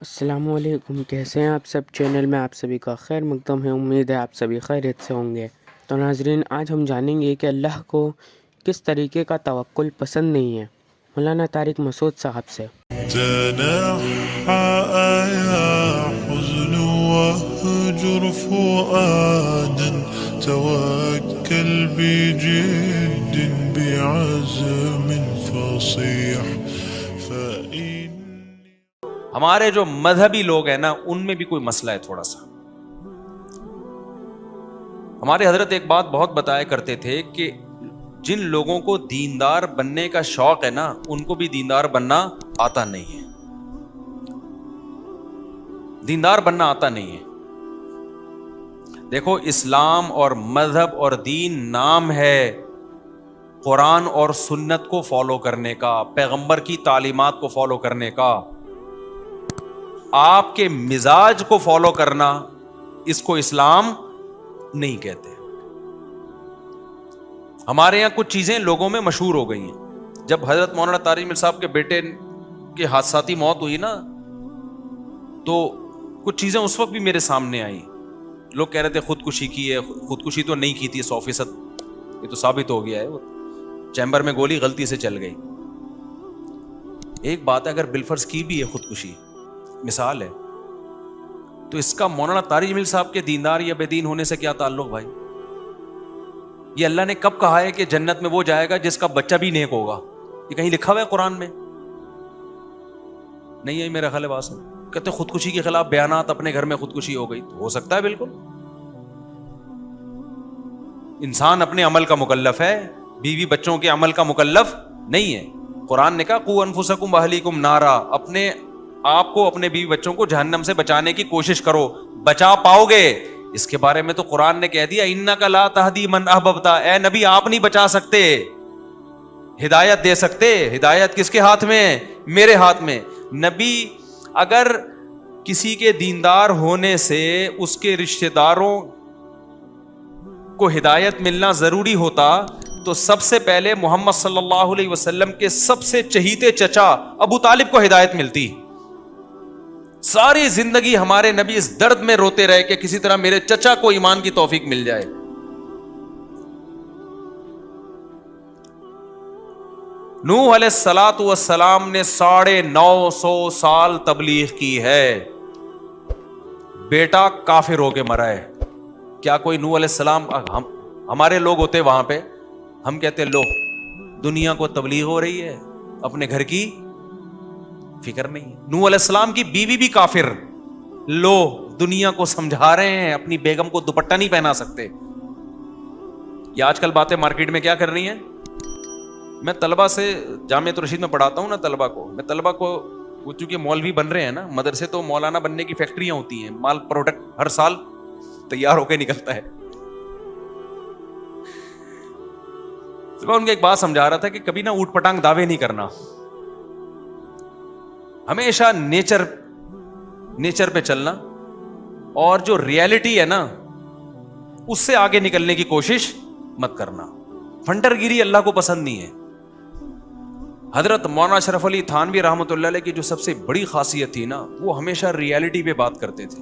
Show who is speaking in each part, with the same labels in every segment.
Speaker 1: السلام علیکم، کیسے ہیں آپ سب؟ چینل میں آپ سبھی کا خیر مقدم ہے۔ امید ہے آپ سبھی خیریت سے ہوں گے۔ تو ناظرین، آج ہم جانیں گے کہ اللہ کو کس طریقے کا توکل پسند نہیں ہے، مولانا طارق مسعود صاحب سے۔
Speaker 2: تنحى يا حزن واهجر فؤادا توكل بجد بعزم فصيح فإن
Speaker 3: ہمارے جو مذہبی لوگ ہیں نا، ان میں بھی کوئی مسئلہ ہے تھوڑا سا۔ ہمارے حضرت ایک بات بہت بتایا کرتے تھے کہ جن لوگوں کو دیندار بننے کا شوق ہے نا، ان کو بھی دیندار بننا آتا نہیں ہے۔ دیندار بننا آتا نہیں ہے۔ دیکھو، اسلام اور مذہب اور دین نام ہے قرآن اور سنت کو فالو کرنے کا، پیغمبر کی تعلیمات کو فالو کرنے کا۔ آپ کے مزاج کو فالو کرنا، اس کو اسلام نہیں کہتے۔ ہمارے یہاں کچھ چیزیں لوگوں میں مشہور ہو گئی ہیں۔ جب حضرت مولانا طارق مل صاحب کے بیٹے کی حادثاتی موت ہوئی نا، تو کچھ چیزیں اس وقت بھی میرے سامنے آئی۔ لوگ کہہ رہے تھے خودکشی کی ہے، خودکشی تو نہیں کی تھی 100%، یہ تو ثابت ہو گیا ہے، وہ چیمبر میں گولی غلطی سے چل گئی۔ ایک بات ہے، اگر بالفرض کی بھی ہے خودکشی، مثال ہے، تو اس کا مولانا طارق مل صاحب کے دیندار یا بے دین ہونے سے کیا تعلق بھائی؟ یہ اللہ نے کب کہا ہے کہ جنت میں وہ جائے گا جس کا بچہ بھی نیک ہوگا؟ یہ کہیں لکھا ہوا ہے قرآن میں؟ نہیں ہے میرا خیال ہے بات۔ کہتے خودکشی کے خلاف بیانات، اپنے گھر میں خودکشی ہو گئی، تو ہو سکتا ہے، بالکل۔ انسان اپنے عمل کا مکلف ہے، بیوی بچوں کے عمل کا مکلف نہیں ہے۔ قرآن نے کہا قوا انفسکم واہلیکم نارا، اپنے آپ کو، اپنے بیوی بچوں کو جہنم سے بچانے کی کوشش کرو، بچا پاؤ گے۔ اس کے بارے میں تو قرآن نے کہہ دیا انک لا تہدی من احببت، اے نبی آپ نہیں بچا سکتے، ہدایت دے سکتے۔ ہدایت کس کے ہاتھ میں؟ میرے ہاتھ میں۔ نبی اگر کسی کے دیندار ہونے سے اس کے رشتہ داروں کو ہدایت ملنا ضروری ہوتا تو سب سے پہلے محمد صلی اللہ علیہ وسلم کے سب سے چہیتے چچا ابو طالب کو ہدایت ملتی۔ ساری زندگی ہمارے نبی اس درد میں روتے رہے کہ کسی طرح میرے چچا کو ایمان کی توفیق مل جائے۔ نوح علیہ الصلوۃ والسلام نے 950 سال تبلیغ کی ہے، بیٹا کافر ہو کے مرا ہے۔ کیا کوئی نوح علیہ السلام، ہمارے لوگ ہوتے وہاں پہ، ہم کہتے لو دنیا کو تبلیغ ہو رہی ہے، اپنے گھر کی فکر نہیں۔ نوح علیہ السلام کی بیوی بھی کافر، لو دنیا کو سمجھا رہے ہیں، اپنی بیگم کو دوپٹہ نہیں پہنا سکتے۔ یہ آج کل باتیں مارکیٹ میں کیا کر رہی ہیں؟ میں طلبہ سے جامعہ رشید میں پڑھاتا ہوں نا، طلبہ کو وہ چونکہ مولوی بن رہے ہیں نا، مدرسے تو مولانا بننے کی فیکٹریاں ہوتی ہیں، مال پروڈکٹ ہر سال تیار ہو کے نکلتا ہے۔ تو میں ان کو ایک بات سمجھا رہا تھا کہ کبھی نہ اوٹ پٹانگ دعوے نہیں کرنا، ہمیشہ نیچر پہ چلنا، اور جو ریالٹی ہے نا اس سے آگے نکلنے کی کوشش مت کرنا۔ فنڈر گیری اللہ کو پسند نہیں ہے۔ حضرت مولانا اشرف علی تھانوی رحمۃ اللہ علیہ کی جو سب سے بڑی خاصیت تھی نا، وہ ہمیشہ ریالٹی پہ بات کرتے تھے،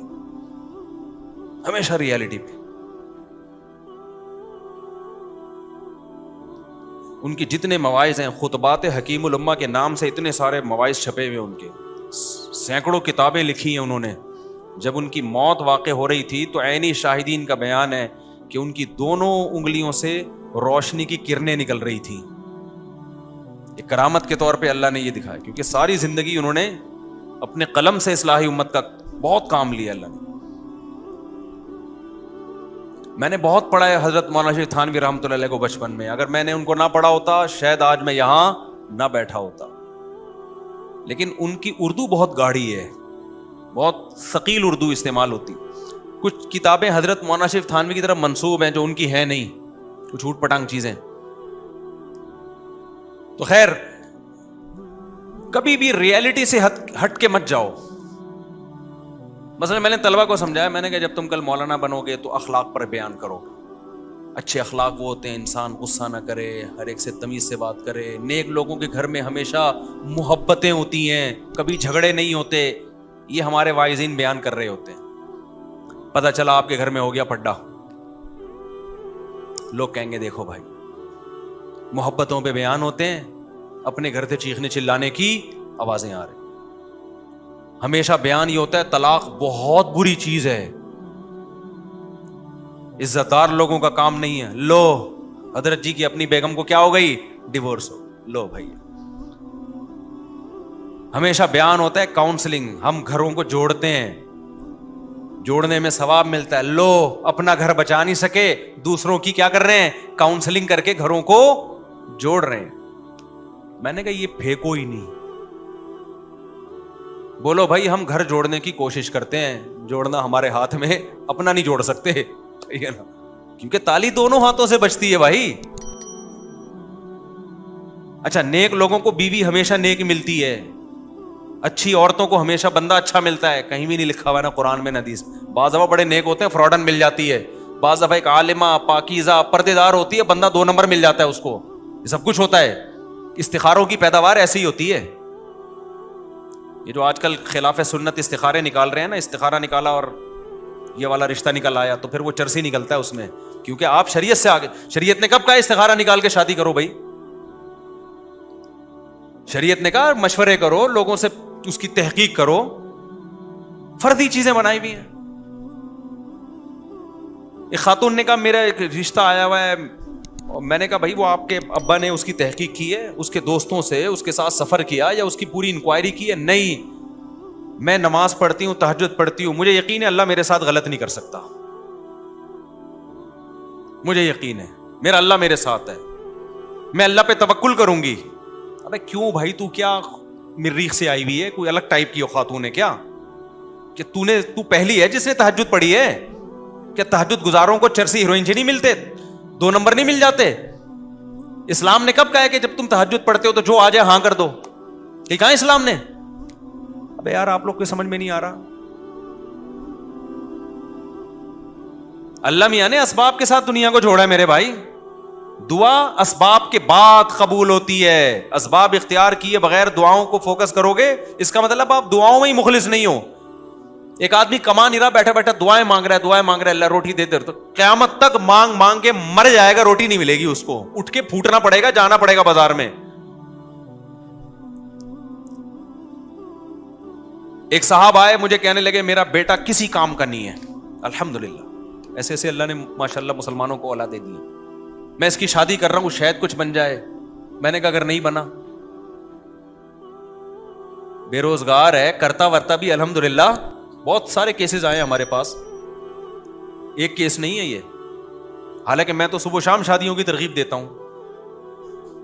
Speaker 3: ہمیشہ ریالٹی پہ۔ ان کی جتنے مواعظ ہیں، خطبات حکیم الامہ کے نام سے اتنے سارے مواعظ چھپے ہوئے، ان کے سینکڑوں کتابیں لکھی ہیں انہوں نے۔ جب ان کی موت واقع ہو رہی تھی تو عینی شاہدین کا بیان ہے کہ ان کی دونوں انگلیوں سے روشنی کی کرنیں نکل رہی تھیں۔ ایک کرامت کے طور پہ اللہ نے یہ دکھایا، کیونکہ ساری زندگی انہوں نے اپنے قلم سے اصلاحی امت کا بہت کام لیا اللہ نے۔ میں نے بہت پڑھا ہے حضرت مولانا شیخ تھانوی رحمۃ اللہ علیہ کو بچپن میں، اگر میں نے ان کو نہ پڑھا ہوتا شاید آج میں یہاں نہ بیٹھا ہوتا۔ لیکن ان کی اردو بہت گاڑھی ہے، بہت ثقیل اردو استعمال ہوتی۔ کچھ کتابیں حضرت مولانا شیخ تھانوی کی طرف منسوب ہیں جو ان کی ہیں نہیں، کچھ اوٹ پٹانگ چیزیں۔ تو خیر، کبھی بھی ریالٹی سے ہٹ کے مت جاؤ۔ مثلا میں نے طلبہ کو سمجھایا، میں نے کہا جب تم کل مولانا بنو گے تو اخلاق پر بیان کرو گے۔ اچھے اخلاق وہ ہوتے ہیں انسان غصہ نہ کرے، ہر ایک سے تمیز سے بات کرے، نیک لوگوں کے گھر میں ہمیشہ محبتیں ہوتی ہیں، کبھی جھگڑے نہیں ہوتے، یہ ہمارے واعظین بیان کر رہے ہوتے ہیں. پتہ چلا آپ کے گھر میں ہو گیا پڈا, لوگ کہیں گے دیکھو بھائی, محبتوں پہ بیان ہوتے ہیں, اپنے گھر سے چیخنے چلانے کی آوازیں آ رہی. ہمیشہ بیان یہ ہوتا ہے طلاق بہت بری چیز ہے, عزت دار لوگوں کا کام نہیں ہے. لو حضرت جی کی اپنی بیگم کو کیا ہو گئی, ڈیورس ہو, لو بھائی. ہمیشہ بیان ہوتا ہے کاؤنسلنگ, ہم گھروں کو جوڑتے ہیں, جوڑنے میں ثواب ملتا ہے. لو اپنا گھر بچا نہیں سکے, دوسروں کی کیا کر رہے ہیں, کاؤنسلنگ کر کے گھروں کو جوڑ رہے ہیں. میں نے کہا یہ پھینکو ہی نہیں, بولو بھائی ہم گھر جوڑنے کی کوشش کرتے ہیں, جوڑنا ہمارے ہاتھ میں, اپنا نہیں جوڑ سکتے, ٹھیک ہے نا, کیونکہ تالی دونوں ہاتھوں سے بجتی ہے بھائی. اچھا, نیک لوگوں کو بیوی ہمیشہ نیک ملتی ہے, اچھی عورتوں کو ہمیشہ بندہ اچھا ملتا ہے, کہیں بھی نہیں لکھا ہوا ہے نا قرآن میں نہ حدیث. بعض دفعہ بڑے نیک ہوتے ہیں فراڈن مل جاتی ہے, بعض دفعہ ایک عالمہ پاکیزہ پردے دار ہوتی ہے, بندہ 2 نمبر مل جاتا ہے اس کو. یہ سب کچھ ہوتا ہے. استخاروں کی پیداوار ایسی ہی ہوتی ہے. یہ جو آج کل خلاف سنت استخارے نکال رہے ہیں نا, استخارہ نکالا اور یہ والا رشتہ نکل آیا, تو پھر وہ چرسی نکلتا ہے اس میں, کیونکہ آپ شریعت سے آگے. شریعت نے کب کہا استخارہ نکال کے شادی کرو بھائی؟ شریعت نے کہا مشورے کرو, لوگوں سے اس کی تحقیق کرو. فردی چیزیں بنائی ہوئی ہیں. ایک خاتون نے کہا میرا ایک رشتہ آیا ہوا ہے, میں نے کہا بھائی وہ آپ کے ابا نے اس کی تحقیق کی ہے, اس کے دوستوں سے اس کے ساتھ سفر کیا, یا اس کی پوری انکوائری کی ہے؟ نہیں, میں نماز پڑھتی ہوں, تہجد پڑھتی ہوں, مجھے یقین ہے اللہ میرے ساتھ غلط نہیں کر سکتا, مجھے یقین ہے میرا اللہ میرے ساتھ ہے, میں اللہ پہ توکل کروں گی. ابے کیوں بھائی, تو کیا مریخ سے آئی ہوئی ہے, کوئی الگ ٹائپ کی خاتون ہے کیا, کہ تو پہلی ہے جس نے تہجد پڑھی ہے؟ کہ تہجد گزاروں کو چرسی ہیروئن سے نہیں ملتے, 2 نمبر نہیں مل جاتے؟ اسلام نے کب کہا ہے کہ جب تم تہجد پڑھتے ہو تو جو آ جائے ہاں کر دو؟ یہ کہا اسلام نے؟ ابے یار آپ لوگ کو سمجھ میں نہیں آ رہا. اللہ میاں نے اسباب کے ساتھ دنیا کو جوڑا ہے میرے بھائی. دعا اسباب کے بعد قبول ہوتی ہے. اسباب اختیار کیے بغیر دعاؤں کو فوکس کرو گے, اس کا مطلب آپ دعاؤں میں ہی مخلص نہیں ہو. ایک آدمی کما نہیں رہا, بیٹھا بیٹھا دعائیں مانگ رہا ہے, اللہ روٹی دے دے, تو قیامت تک مانگ مانگ کے مر جائے گا, روٹی نہیں ملے گی اس کو, اٹھ کے پھوٹنا پڑے گا, جانا پڑے گا بازار میں. ایک صاحب آئے مجھے کہنے لگے میرا بیٹا کسی کام کا نہیں ہے. الحمدللہ ایسے ایسے اللہ نے ماشاءاللہ مسلمانوں کو اولادیں دی, میں اس کی شادی کر رہا ہوں, شاید کچھ بن جائے. میں نے کہا اگر نہیں بنا, بے روزگار ہے, کرتا ورتا بھی الحمدللہ, بہت سارے کیسز آئے ہمارے پاس, ایک کیس نہیں ہے یہ. حالانکہ میں تو صبح شام شادیوں کی ترغیب دیتا ہوں.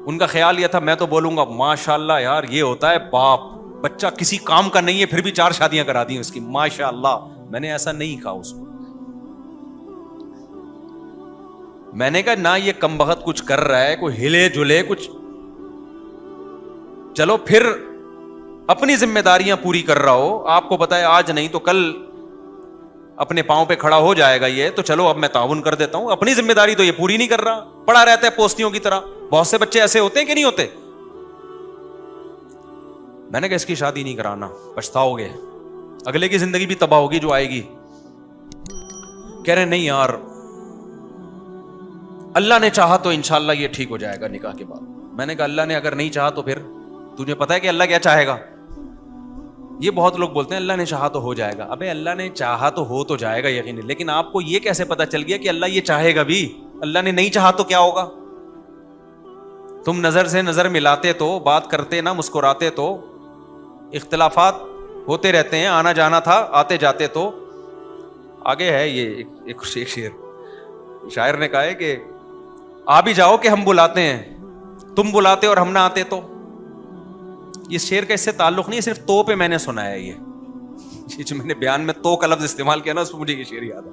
Speaker 3: ان کا خیال یہ تھا میں تو بولوں گا ماشاءاللہ یار یہ ہوتا ہے باپ, بچہ کسی کام کا نہیں ہے پھر بھی 4 شادیاں کرا دی اس کی, ماشاءاللہ. میں نے ایسا نہیں کہا اس کو. میں نے کہا نہ یہ کم بخت کچھ کر رہا ہے, کوئی ہلے جلے کچھ, چلو پھر اپنی ذمہ داریاں پوری کر رہا ہو. آپ کو پتا ہے آج نہیں تو کل اپنے پاؤں پہ کھڑا ہو جائے گا یہ, تو چلو اب میں تعاون کر دیتا ہوں. اپنی ذمہ داری تو یہ پوری نہیں کر رہا, پڑا رہتا ہے پوستیوں کی طرح. بہت سے بچے ایسے ہوتے ہیں کہ نہیں ہوتے. میں نے کہا اس کی شادی نہیں کرانا, پچھتاؤ گے, اگلے کی زندگی بھی تباہ ہوگی جو آئے گی. کہہ رہے نہیں یار اللہ نے چاہا تو انشاءاللہ یہ ٹھیک ہو جائے گا نکاح کے بعد. میں نے کہا اللہ نے اگر نہیں چاہا تو پھر تجھے پتا ہے کہ اللہ کیا چاہے گا. یہ بہت لوگ بولتے ہیں اللہ نے چاہا تو ہو جائے گا. ابے اللہ نے چاہا تو ہو تو جائے گا یقینی, لیکن آپ کو یہ کیسے پتا چل گیا کہ اللہ یہ چاہے گا بھی؟ اللہ نے نہیں چاہا تو کیا ہوگا؟ تم نظر سے نظر ملاتے تو, بات کرتے نہ مسکراتے تو, اختلافات ہوتے رہتے ہیں, آنا جانا تھا آتے جاتے تو. آگے ہے یہ ایک شعر, شاعر نے کہا ہے کہ آ بھی جاؤ کہ ہم بلاتے ہیں, تم بلاتے اور ہم نہ آتے تو. یہ شعر کا اس سے تعلق نہیں ہے, صرف تو پہ میں نے سنا ہے. یہ جو میں نے بیان میں تو کا لفظ استعمال کیا نا, اس پہ مجھے یہ شعر یاد ہے.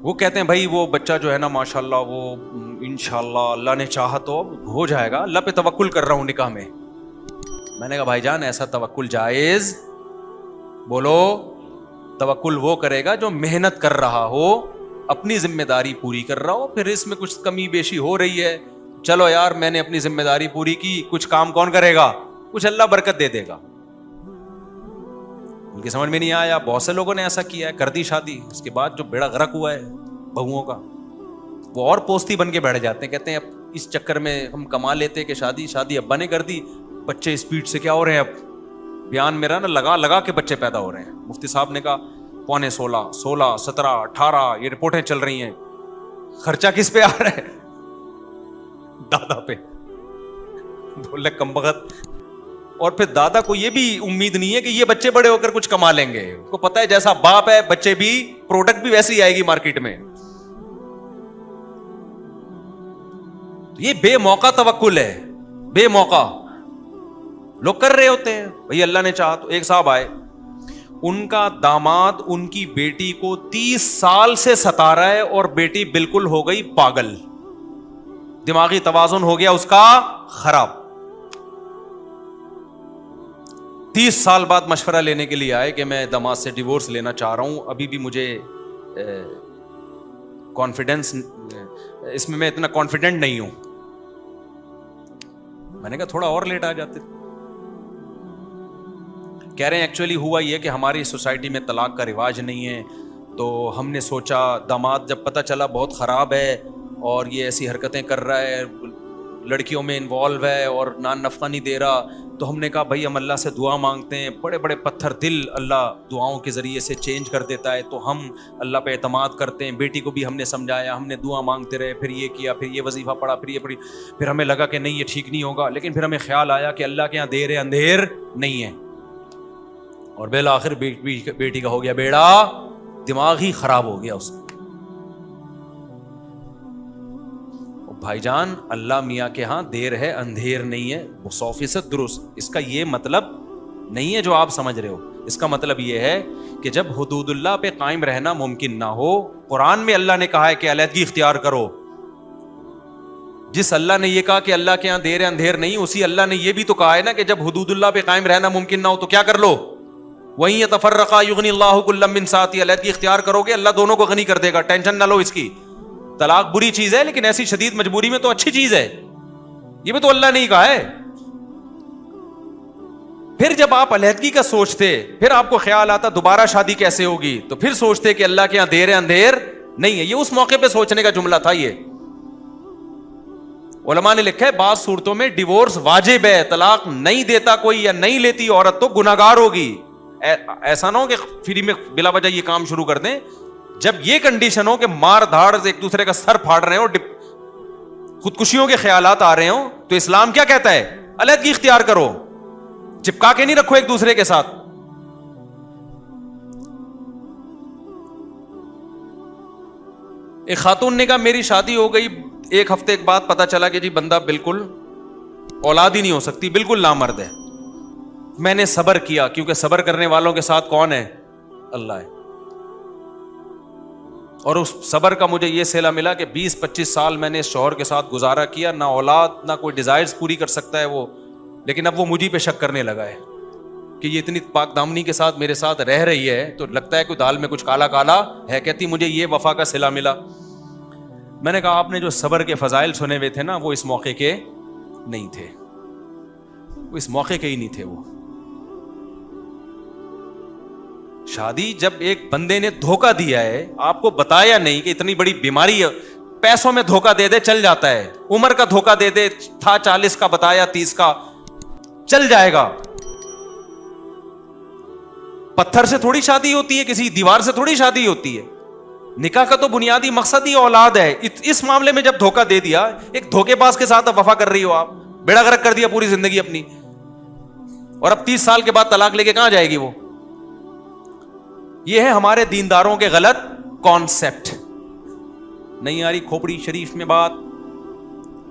Speaker 3: وہ کہتے ہیں بھائی وہ بچہ جو ہے نا ماشاءاللہ وہ انشاءاللہ اللہ نے چاہا تو ہو جائے گا, اللہ پہ توکل کر رہا ہوں نکاح میں. میں نے کہا بھائی جان ایسا توکل جائز؟ بولو توکل وہ کرے گا جو محنت کر رہا ہو, اپنی ذمہ داری پوری کر رہا ہو. پھر اس میں کچھ کمی بیشی ہو رہی ہے, چلو یار میں نے اپنی ذمہ داری پوری کی, کچھ کام کون کرے گا؟ کچھ اللہ برکت دے دے گا. ان کی سمجھ میں نہیں آیا. بہت سے لوگوں نے ایسا کیا ہے, کر دی شادی, اس کے بعد جو بیڑا غرق ہوا ہے بہوؤں کا, وہ اور پوستی بن کے بیٹھ جاتے ہیں. کہتے ہیں اب اس چکر میں ہم کما لیتے کہ شادی ابا نے کر دی, بچے اسپیڈ سے کیا ہو رہے ہیں, اب بیان میرا نا لگا کے بچے پیدا ہو رہے ہیں. مفتی صاحب نے کہا 15.5, 16, 17, 18 یہ رپورٹیں چل رہی ہیں. خرچہ کس پہ آ رہا ہے؟ دادا پہ. بولے کم بخت. اور پھر دادا کو یہ بھی امید نہیں ہے کہ یہ بچے بڑے ہو کر کچھ کما لیں گے. اس کو پتا ہے جیسا باپ ہے بچے بھی, پروڈکٹ بھی ویسی آئے گی مارکیٹ میں. یہ بے موقع توکل ہے, بے موقع لوگ کر رہے ہوتے ہیں. بھئی اللہ نے چاہا تو. ایک صاحب آئے, ان کا داماد ان کی بیٹی کو 30 سال سے ستا رہا ہے اور بیٹی بالکل ہو گئی پاگل, دماغی توازن ہو گیا اس کا خراب. 30 سال بعد مشورہ لینے کے لیے آئے کہ میں داماد سے ڈیورس لینا چاہ رہا ہوں, ابھی بھی مجھے کانفیڈنس اس میں اتنا کانفیڈنٹ نہیں ہوں. میں نے کہا تھوڑا اور لیٹ آ جاتے. کہہ رہے ہیں ایکچولی ہوا یہ کہ ہماری سوسائٹی میں طلاق کا رواج نہیں ہے, تو ہم نے سوچا داماد جب پتہ چلا بہت خراب ہے اور یہ ایسی حرکتیں کر رہا ہے, لڑکیوں میں انوالو ہے اور نان نفقہ نہیں دے رہا, تو ہم نے کہا بھائی ہم اللہ سے دعا مانگتے ہیں, بڑے بڑے پتھر دل اللہ دعاؤں کے ذریعے سے چینج کر دیتا ہے, تو ہم اللہ پہ اعتماد کرتے ہیں. بیٹی کو بھی ہم نے سمجھایا, ہم نے دعا مانگتے رہے, پھر یہ کیا, پھر یہ وظیفہ پڑھا, پھر یہ پڑھی, پھر ہمیں لگا کہ نہیں یہ ٹھیک نہیں ہوگا, لیکن پھر ہمیں خیال آیا کہ اللہ کے یہاں دیر اندھیر نہیں ہے, اور بالآخر بیٹی کا ہو گیا بیڑا, دماغ ہی خراب ہو گیا اس کا. بھائی جان اللہ میاں کے ہاں دیر ہے اندھیر نہیں ہے, وہ 100% درست. اس کا یہ مطلب نہیں ہے جو آپ سمجھ رہے ہو. اس کا مطلب یہ ہے کہ جب حدود اللہ پہ قائم رہنا ممکن نہ ہو, قرآن میں اللہ نے کہا ہے کہ علیحدگی اختیار کرو. جس اللہ نے یہ کہا کہ اللہ کے یہاں دیر اندھیر نہیں, اسی اللہ نے یہ بھی تو کہا ہے نا کہ جب حدود اللہ پہ قائم رہنا ممکن نہ ہو تو کیا کر لو, وہیں یتفرقا یغنی اللہ کلا من سعتی, علیحدگی اختیار کرو گے اللہ دونوں کو غنی کر دے گا, ٹینشن نہ لو اس کی. طلاق بری چیز ہے لیکن ایسی شدید مجبوری میں تو اچھی چیز ہے, یہ بھی تو اللہ نے ہی کہا ہے. پھر جب آپ علیحدگی کا سوچتے, پھر آپ کو خیال آتا دوبارہ شادی کیسے ہوگی, تو پھر سوچتے کہ اللہ کے یہاں دیر اندھیر نہیں ہے. یہ اس موقع پہ سوچنے کا جملہ تھا. یہ علماء نے لکھا ہے بعض صورتوں میں ڈیورس واجب ہے, طلاق نہیں دیتا کوئی یا نہیں لیتی عورت تو گناہگار ہوگی. ایسا نہ ہو کہ فری میں بلا وجہ یہ کام شروع کر دیں. جب یہ کنڈیشن ہو کہ مار دھاڑ سے ایک دوسرے کا سر پھاڑ رہے ہو, خودکشیوں کے خیالات آ رہے ہوں, تو اسلام کیا کہتا ہے, علیحدگی اختیار کرو, چپکا کے نہیں رکھو ایک دوسرے کے ساتھ. ایک خاتون نے کہا میری شادی ہو گئی, 1 ہفتے کے بعد پتا چلا کہ جی بندہ بالکل اولاد ہی نہیں ہو سکتی, بالکل نامرد ہے. میں نے صبر کیا, کیونکہ صبر کرنے والوں کے ساتھ کون ہے, اللہ ہے. اور اس صبر کا مجھے یہ صلہ ملا کہ 20-25 سال میں نے اس شوہر کے ساتھ گزارا کیا, نہ اولاد نہ کوئی ڈیزائرز پوری کر سکتا ہے وہ, لیکن اب وہ مجھے پہ شک کرنے لگا ہے کہ یہ اتنی پاک دامنی کے ساتھ میرے ساتھ رہ رہی ہے تو لگتا ہے کہ دال میں کچھ کالا کالا ہے. کہتی مجھے یہ وفا کا صلہ ملا. میں نے کہا آپ نے جو صبر کے فضائل سنے ہوئے تھے نا وہ اس موقع کے نہیں تھے, وہ اس موقع کے ہی نہیں تھے. وہ شادی جب ایک بندے نے دھوکہ دیا ہے, آپ کو بتایا نہیں کہ اتنی بڑی بیماری ہے, پیسوں میں دھوکہ دے دے چل جاتا ہے, عمر کا دھوکہ دے دے, تھا 40 کا بتایا 30 کا, چل جائے گا. پتھر سے تھوڑی شادی ہوتی ہے, کسی دیوار سے تھوڑی شادی ہوتی ہے. نکاح کا تو بنیادی مقصد ہی اولاد ہے. اس معاملے میں جب دھوکہ دے دیا, ایک دھوکے باز کے ساتھ اب وفا کر رہی ہو آپ, بیڑا غرق کر دیا پوری زندگی اپنی, اور اب 30 سال کے بعد طلاق لے کے کہاں جائے گی وہ. یہ ہے ہمارے دینداروں کے غلط کانسیپٹ. نہیں آ رہی کھوپڑی شریف میں بات,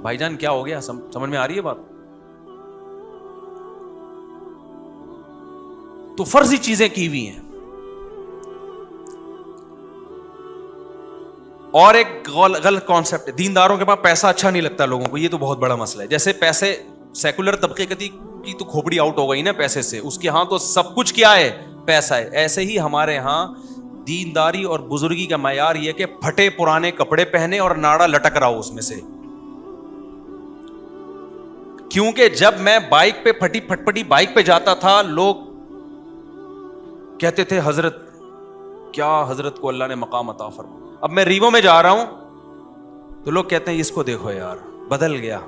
Speaker 3: بھائی جان کیا ہو گیا, سمجھ میں آ رہی ہے بات. تو فرضی چیزیں کی ہوئی ہیں. اور ایک غلط کانسیپٹ, دینداروں کے پاس پیسہ اچھا نہیں لگتا لوگوں کو, یہ تو بہت بڑا مسئلہ ہے. جیسے پیسے سیکولر طبقے کی تو کھوپڑی آؤٹ ہو گئی نا پیسے سے, اس کے ہاں تو سب کچھ کیا ہے, پیسہ ہے. ایسے ہی ہمارے ہاں دینداری اور بزرگی کا معیار یہ کہ پھٹے پرانے کپڑے پہنے اور ناڑا لٹک رہا ہو اس میں سے. کیونکہ جب میں بائک پہ پھٹی پٹپٹی بائک پہ جاتا تھا, لوگ کہتے تھے حضرت کیا حضرت کو اللہ نے مقام عطا فرمایا. اب میں ریوو میں جا رہا ہوں تو لوگ کہتے ہیں اس کو دیکھو یار بدل گیا.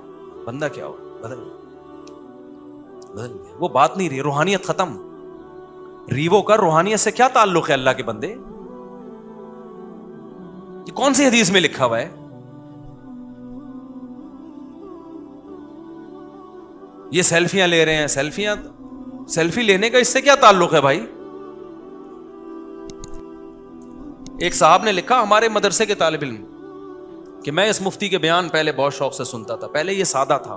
Speaker 3: بندہ کیا ہو, بدل گیا. وہ بات نہیں رہی, روحانیت ختم. ریوو کا روحانیت سے کیا تعلق ہے؟ اللہ کے بندے, یہ کون سی حدیث میں لکھا ہوا ہے؟ یہ سیلفیاں لے رہے ہیں, سیلفی لینے کا اس سے کیا تعلق ہے بھائی؟ ایک صاحب نے لکھا ہمارے مدرسے کے طالب علم کہ میں اس مفتی کے بیان پہلے بہت شوق سے سنتا تھا. پہلے یہ سادہ تھا,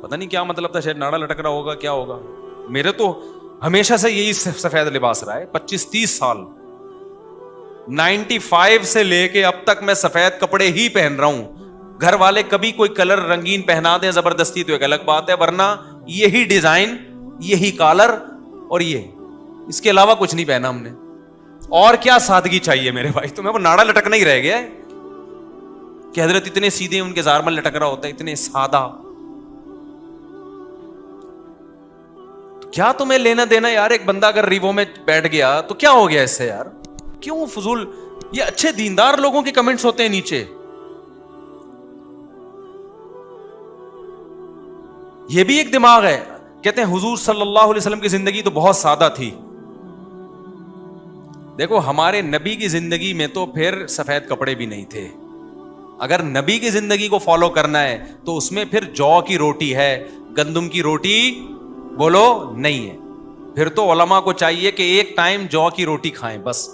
Speaker 3: پتہ نہیں کیا مطلب تھا, شاید ناڑا لٹک رہا ہوگا, کیا ہوگا. میرے تو ہمیشہ سے یہی سفید لباس رہا ہے, 25-30 سال, 95 سے لے کے اب تک میں سفید کپڑے ہی پہن رہا ہوں. گھر والے کبھی کوئی کلر رنگین پہنا دیں زبردستی تو ایک الگ بات ہے, ورنہ یہی ڈیزائن, یہی کالر, اور یہ, اس کے علاوہ کچھ نہیں پہنا ہم نے. اور کیا سادگی چاہیے میرے بھائی تمہیں؟ وہ ناڑا لٹکنا ہی رہ گیا ہے کہ حضرت اتنے سیدھے, ان کے زارمل لٹک رہا ہوتا ہے, اتنے سادہ. کیا تمہیں لینا دینا یار؟ ایک بندہ اگر ریوو میں بیٹھ گیا تو کیا ہو گیا اس سے یار؟ کیوں فضول؟ یہ اچھے دیندار لوگوں کے کمنٹس ہوتے ہیں نیچے. یہ بھی ایک دماغ ہے. کہتے ہیں حضور صلی اللہ علیہ وسلم کی زندگی تو بہت سادہ تھی. دیکھو ہمارے نبی کی زندگی میں تو پھر سفید کپڑے بھی نہیں تھے. اگر نبی کی زندگی کو فالو کرنا ہے تو اس میں پھر جو کی روٹی ہے, گندم کی روٹی بولو نہیں ہے. پھر تو علماء کو چاہیے کہ ایک ٹائم جو کی روٹی کھائیں بس.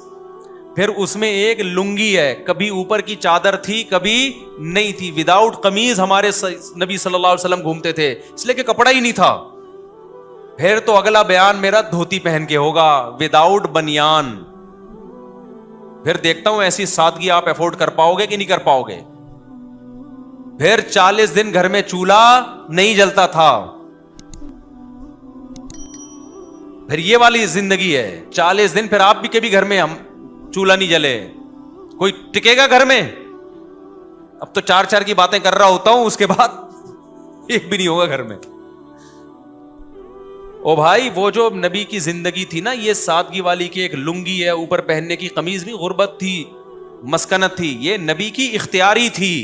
Speaker 3: پھر اس میں ایک لنگی ہے, کبھی اوپر کی چادر تھی کبھی نہیں تھی. وداؤٹ قمیض ہمارے نبی صلی اللہ علیہ وسلم گھومتے تھے, اس لیے کہ کپڑا ہی نہیں تھا. پھر تو اگلا بیان میرا دھوتی پہن کے ہوگا, وداؤٹ بنیان. پھر دیکھتا ہوں ایسی سادگی آپ افورڈ کر پاؤ گے کہ نہیں کر پاؤ گے. پھر 40 دن گھر میں چولہا نہیں جلتا تھا. پھر یہ والی زندگی ہے, 40 دن پھر آپ بھی کبھی گھر میں ہم چولہا نہیں جلے. کوئی ٹکے گا گھر میں؟ اب تو 4 کی باتیں کر رہا ہوتا ہوں, اس کے بعد ایک بھی نہیں ہوگا گھر میں. او بھائی وہ جو نبی کی زندگی تھی نا, یہ سادگی والی کی, ایک لنگی ہے, اوپر پہننے کی قمیض بھی, غربت تھی, مسکنت تھی, یہ نبی کی اختیاری تھی.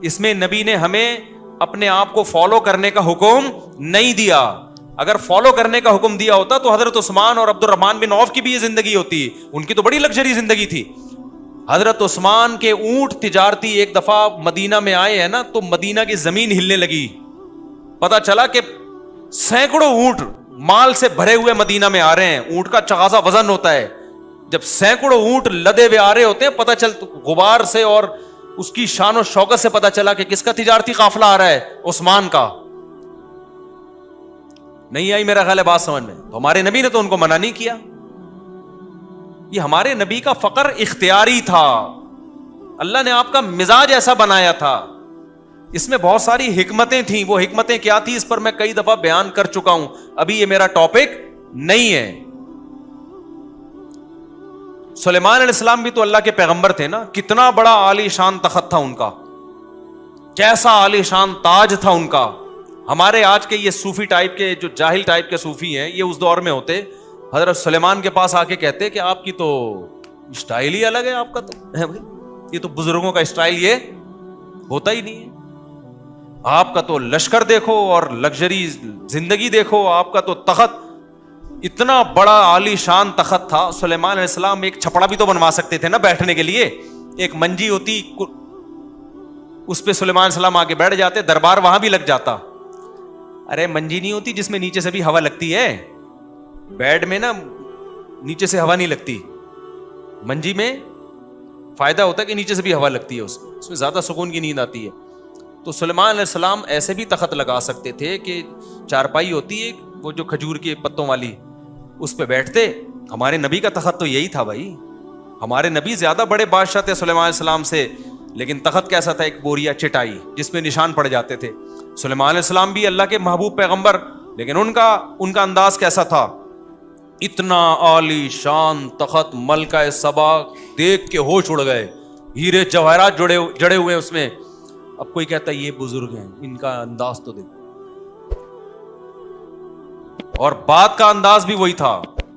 Speaker 3: اس میں نبی نے ہمیں اپنے آپ کو فالو کرنے کا حکم نہیں دیا. اگر فالو کرنے کا حکم دیا ہوتا تو حضرت عثمان اور عبد الرحمن بن عوف کی بھی یہ زندگی ہوتی. ان کی تو بڑی لگژری زندگی تھی. حضرت عثمان کے اونٹ تجارتی ایک دفعہ مدینہ میں آئے ہیں نا, تو مدینہ کی زمین ہلنے لگی. پتا چلا کہ سینکڑوں اونٹ مال سے بھرے ہوئے مدینہ میں آ رہے ہیں. اونٹ کا چغازا وزن ہوتا ہے. جب سینکڑوں اونٹ لدے ہوئے آ رہے ہوتے ہیں, پتا چلتا غبار سے اور اس کی شان و شوکت سے پتا چلا کہ کس کا تجارتی قافلہ آ رہا ہے, عثمان کا. نہیں آئی میرا خیال ہے بات سمجھ میں؟ تو ہمارے نبی نے تو ان کو منع نہیں کیا. یہ ہمارے نبی کا فقر اختیاری تھا. اللہ نے آپ کا مزاج ایسا بنایا تھا. اس میں بہت ساری حکمتیں تھیں. وہ حکمتیں کیا تھی اس پر میں کئی دفعہ بیان کر چکا ہوں, ابھی یہ میرا ٹاپک نہیں ہے. سلیمان علیہ السلام بھی تو اللہ کے پیغمبر تھے نا. کتنا بڑا عالی شان تخت تھا ان کا, کیسا عالی شان تاج تھا ان کا. ہمارے آج کے یہ صوفی ٹائپ کے, جو جاہل ٹائپ کے صوفی ہیں, یہ اس دور میں ہوتے, حضرت سلیمان کے پاس آ کے کہتے کہ آپ کی تو اسٹائل ہی الگ ہے, آپ کا تو یہ تو بزرگوں کا اسٹائل یہ ہوتا ہی نہیں ہے. آپ کا تو لشکر دیکھو اور لگژری زندگی دیکھو, آپ کا تو تخت اتنا بڑا عالی شان تخت تھا. سلیمان علیہ السلام ایک چھپڑا بھی تو بنوا سکتے تھے نا بیٹھنے کے لیے. ایک منجی ہوتی, اس پہ سلیمان علیہ السلام آگے بیٹھ جاتے, دربار وہاں بھی لگ جاتا. ارے منجی نہیں ہوتی جس میں نیچے سے بھی ہوا لگتی ہے, بیڈ میں نا نیچے سے ہوا نہیں لگتی. منجی میں فائدہ ہوتا ہے کہ نیچے سے بھی ہوا لگتی ہے, اس میں زیادہ سکون کی نیند آتی ہے. تو سلیمان علیہ السلام ایسے بھی تخت لگا سکتے تھے کہ چارپائی ہوتی ہے وہ جو کھجور کے پتوں والی, اس پہ بیٹھتے. ہمارے نبی کا تخت تو یہی تھا بھائی. ہمارے نبی زیادہ بڑے بادشاہ تھے سلیمان علیہ السلام سے, لیکن تخت کیسا تھا؟ ایک بوریا چٹائی جس میں نشان پڑ جاتے تھے. سلیمان علیہ السلام بھی اللہ کے محبوب پیغمبر, لیکن ان کا انداز کیسا تھا؟ اتنا عالی شان تخت, ملکہ سبا دیکھ کے ہوش اڑ گئے, ہیرے جواہرات جڑے ہوئے اس میں. اب کوئی کہتا ہے یہ بزرگ ہیں, ان کا انداز تو دیکھو. اور بات کا انداز بھی وہی تھا,